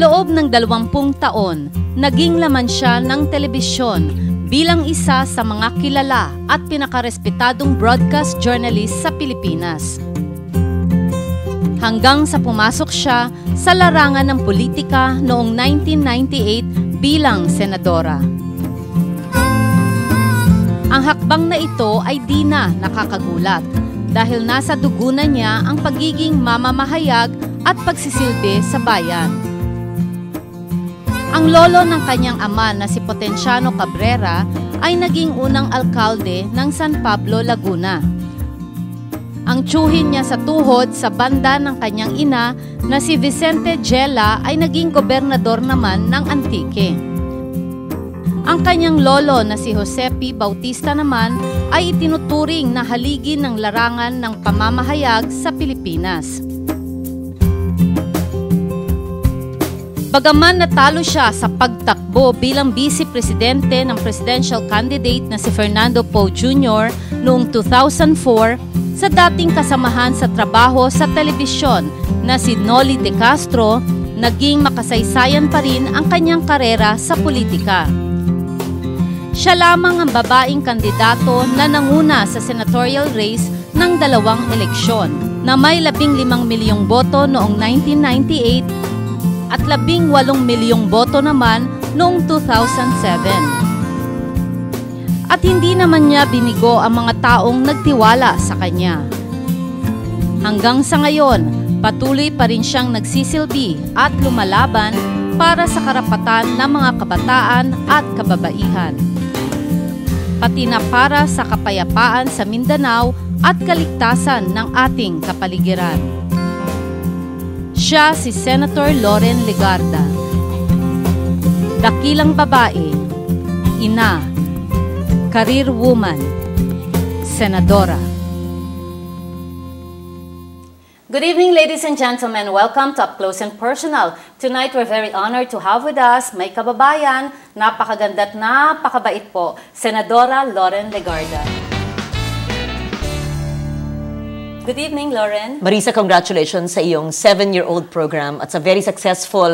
loob ng 20 taon, naging laman siya ng telebisyon bilang isa sa mga kilala at pinakarespetadong broadcast journalist sa Pilipinas. Hanggang sa pumasok siya sa larangan ng politika noong 1998 bilang senadora. Ang hakbang na ito ay di na nakakagulat dahil nasa dugo na niya ang pagiging mamamahayag at pagsisilbi sa bayan. Ang lolo ng kanyang ama na si Potenciano Cabrera ay naging unang alkalde ng San Pablo, Laguna. Ang tiyuhin niya sa tuhod sa banda ng kanyang ina na si Vicente Gela ay naging gobernador naman ng Antique. Ang kanyang lolo na si Jose P. Bautista naman ay itinuturing na haligi ng larangan ng pamamahayag sa Pilipinas. Bagaman natalo siya sa pagtakbo bilang vice-presidente ng presidential candidate na si Fernando Poe Jr. noong 2004 sa dating kasamahan sa trabaho sa telebisyon na si Noli De Castro, naging makasaysayan pa rin ang kanyang karera sa politika. Siya lamang ang babaeng kandidato na nanguna sa senatorial race ng 2 eleksyon na may 15 milyong boto noong 1998 at 18 milyong boto naman noong 2007. At hindi naman niya binigo ang mga taong nagtiwala sa kanya. Hanggang sa ngayon, patuloy pa rin siyang nagsisilbi at lumalaban para sa karapatan ng mga kabataan at kababaihan. Pati na para sa kapayapaan sa Mindanao at kaligtasan ng ating kapaligiran. Siya si Senator Loren Legarda. Dakilang babae, ina, career woman, senadora. Good evening, ladies and gentlemen. Welcome to Up Close and Personal. Tonight, we're very honored to have with us may kababayan, napakaganda at napakabait po, Senadora Loren Legarda. Good evening, Loren. Marisa, congratulations sa iyong 7-year-old program at sa very successful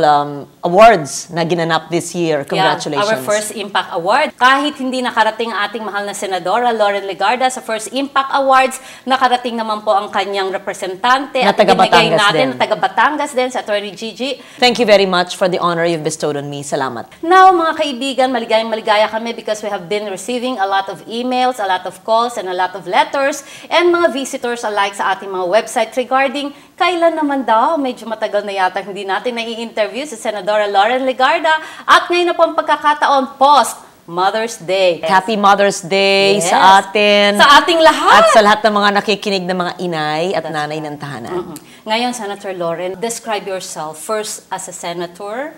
awards na ginanap this year. Congratulations. Yeah, our first Impact Award. Kahit hindi nakarating ang ating mahal na Senadora Loren Legarda sa first Impact Awards, nakarating naman po ang kanyang representante na at binigay natin din. Na taga Batangas din, sa Attorney Gigi. Thank you very much for the honor you've bestowed on me. Salamat. Now, mga kaibigan, maligayang-maligaya kami because we have been receiving a lot of emails, a lot of calls, and a lot of letters, and mga visitors alike sa ating mga website regarding kailan naman daw, medyo matagal na yata hindi natin nai-interview si Senadora Loren Legarda at ngayon na po ang pagkakataon post Mother's Day. Happy Mother's Day yes. sa atin. Sa ating lahat. At sa lahat ng mga nakikinig na mga inay at nanay ng tahanan. Ngayon, Senator Loren, describe yourself first as a senator,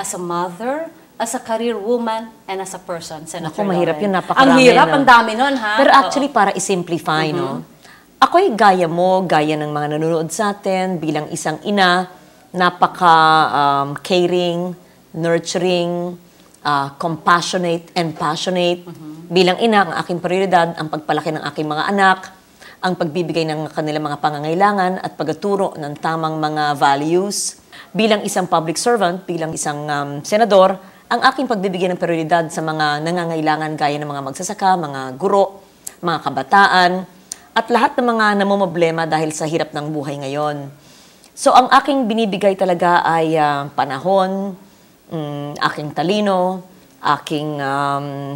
as a mother, as a career woman, and as a person, Senator Loren. Mahirap yun, napakarami. Ang hirap, ang dami nun, ha? Pero actually, para i-simplify, no? Ako'y gaya mo, gaya ng mga nanonood sa atin, bilang isang ina, napaka-caring, nurturing, compassionate, and passionate. Bilang ina, ang aking prioridad, ang pagpalaki ng aking mga anak, ang pagbibigay ng kanilang mga pangangailangan at pagtuturo ng tamang mga values. Bilang isang public servant, bilang isang senador, ang aking pagbibigay ng prioridad sa mga nangangailangan gaya ng mga magsasaka, mga guro, mga kabataan, at lahat ng mga namumblema dahil sa hirap ng buhay ngayon. So, ang aking binibigay talaga ay panahon, aking talino, aking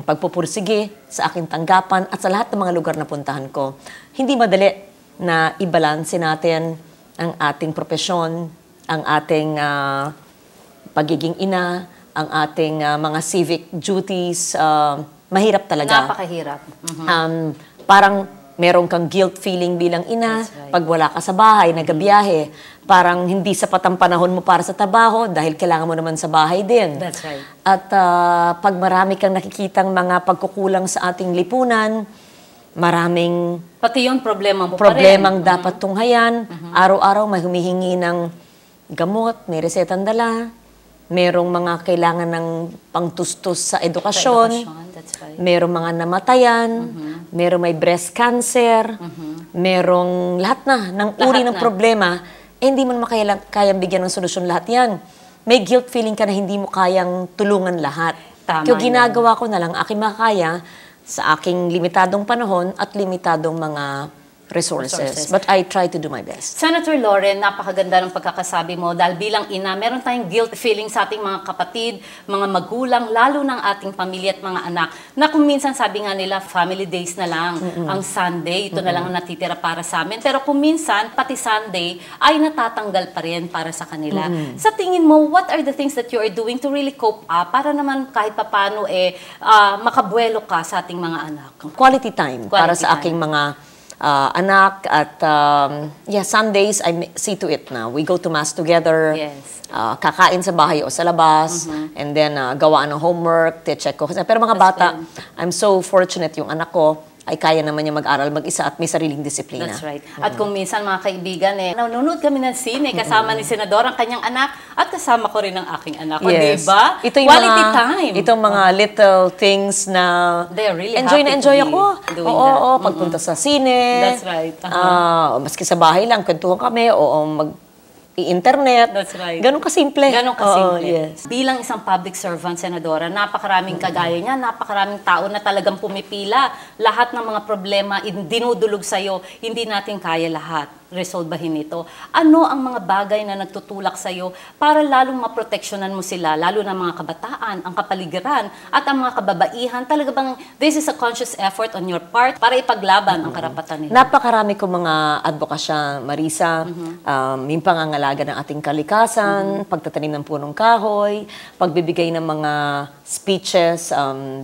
pagpupursige sa aking tanggapan at sa lahat ng mga lugar na puntahan ko. Hindi madali na ibalanse natin ang ating profesyon, ang ating pagiging ina, ang ating mga civic duties. Mahirap talaga. Napakahirap. Parang meron kang guilt feeling bilang ina, right. Pag wala ka sa bahay, nagabiyahe, parang hindi sapat ang panahon mo para sa trabaho dahil kailangan mo naman sa bahay din. That's right. At pag marami kang nakikitang mga pagkukulang sa ating lipunan, maraming pati yun, problemang dapat tunghayan. Araw-araw may humihingi ng gamot, may resetang dala, merong mga kailangan ng pangtustos sa edukasyon, that's right. Merong mga namatayan, merong may breast cancer, merong lahat na ng uri ng problema, hindi mo naman kayang bigyan ng solusyon lahat yan. may guilt feeling ka na hindi mo kayang tulungan lahat. Tama Kaya ginagawa ko na lang aking makakaya sa aking limitadong panahon at limitadong mga resources. But I try to do my best. Senator Lauren, napakaganda ng pagkakasabi mo dahil bilang ina, meron tayong guilt feeling sa ating mga kapatid, mga magulang, lalo ng ating pamilya at mga anak, na kung minsan sabi nga nila, family days na lang, ang Sunday, ito na lang ang natitira para sa amin. Pero kung minsan, pati Sunday, ay natatanggal pa rin para sa kanila. Sa tingin mo, what are the things that you are doing to really cope up para naman kahit papano makabuelo ka sa ating mga anak? Quality time para sa aking mga anak at Sundays I see to it na we go to mass together. Yes. Kakain sa bahay o sa labas and then gawa ng homework, check ko. Pero mga bata, I'm so fortunate yung anak ko ay kaya naman niya mag-aral mag-isa at may sariling disiplina. That's right. At kung minsan mga kaibigan, nanonood kami ng sine kasama ni Senador ang kanyang anak at kasama ko rin ang aking anak. Yes. Diba? Ito yung quality time. Itong mga little things na they're really enjoy happy na enjoy to ako. be doing that. Oo, pagpunta sa sine. That's right. Maski sa bahay lang, kwentuhan kami o internet. That's right. Ganun kasimple. Ganun kasimple. Yes. Bilang isang public servant, Senadora, napakaraming kagaya niya, napakaraming tao na talagang pumipila. Lahat ng mga problema, dinudulog sa'yo, hindi natin kaya lahat. Resolbahin ito. Ano ang mga bagay na nagtutulak sa'yo para lalong maproteksyonan mo sila, lalo na mga kabataan, ang kapaligiran, at ang mga kababaihan? Talaga bang this is a conscious effort on your part para ipaglaban ang karapatan nila? Napakarami kong mga advokasya, Marisa. Yung pangangalaga ng ating kalikasan, pagtatanim ng punong kahoy, pagbibigay ng mga speeches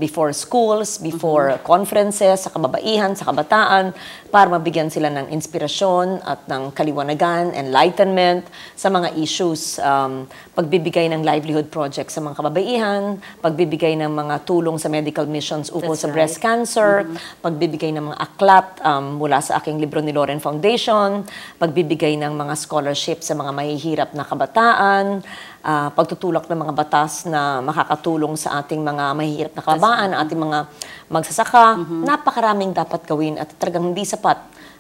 before schools, before conferences, sa kababaihan, sa kabataan, para mabigyan sila ng inspirasyon at ng kaliwanagan, enlightenment sa mga issues, pagbibigay ng livelihood projects sa mga kababaihan, pagbibigay ng mga tulong sa medical missions ukol sa breast cancer, pagbibigay ng mga aklat mula sa aking libro ni Lauren Foundation, pagbibigay ng mga scholarship sa mga mahihirap na kabataan, pagtutulak ng mga batas na makakatulong sa ating mga mahihirap na kabataan, ating mga magsasaka. Napakaraming dapat gawin at talagang hindi sapat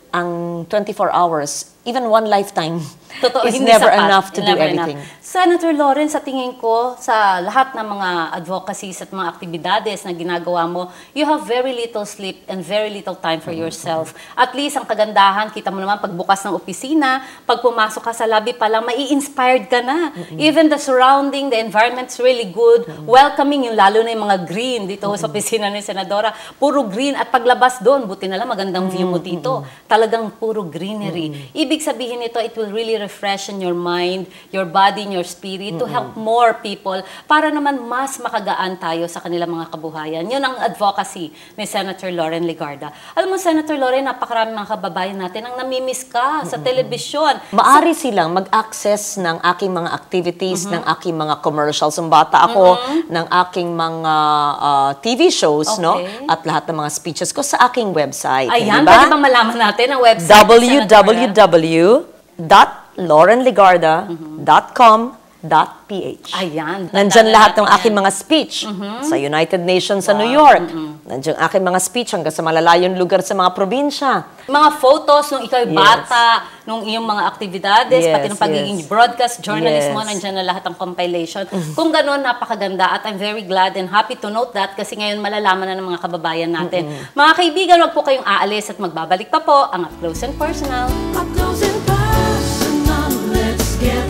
ang 24 hours, even one lifetime, is never enough to do everything. Senator Lauren, sa tingin ko, sa lahat ng mga advocacies at mga aktibidades na ginagawa mo, you have very little sleep and very little time for yourself. At least, ang kagandahan, kita mo naman, pagbukas ng opisina, pag pumasok ka sa lobby pa lang, mai-inspired ka na. Even the surrounding, the environment's really good. Welcoming, yung lalo na yung mga green dito sa opisina ni Senadora. Puro green. At paglabas doon, buti na lang, magandang view mo dito. Talagang puro greenery. Ibig sabihin nito, it will really refreshen your mind, your body, your spirit to help more people para naman mas makagaan tayo sa kanilang mga kabuhayan. Yun ang advocacy ni Senator Lauren Legarda. Alam mo, Senator Lauren, napakarami mga kababayan natin ang namimiss ka sa telebisyon. Maari silang mag-access ng aking mga activities, ng aking mga commercials. Ang bata ako, ng aking mga TV shows, no? At lahat ng mga speeches ko sa aking website. Ayan, diba? pwede bang malaman natin ang website? www.laurenlegarda.com.ph. Ayan. Nandyan lahat ng aking mga speech sa United Nations sa New York. Nandyan aking mga speech hanggang sa malalayong lugar sa mga probinsya. Mga photos nung ikaw bata, nung iyong mga aktibidades, pati ng pagiging broadcast journalist mo, nandyan na lahat ng compilation. Kung gano'n, napakaganda at I'm very glad and happy to note that kasi ngayon malalaman na ng mga kababayan natin. Mga kaibigan, wag po kayong aalis at magbabalik pa po ang Up Close and Personal. Up close and personal, let's get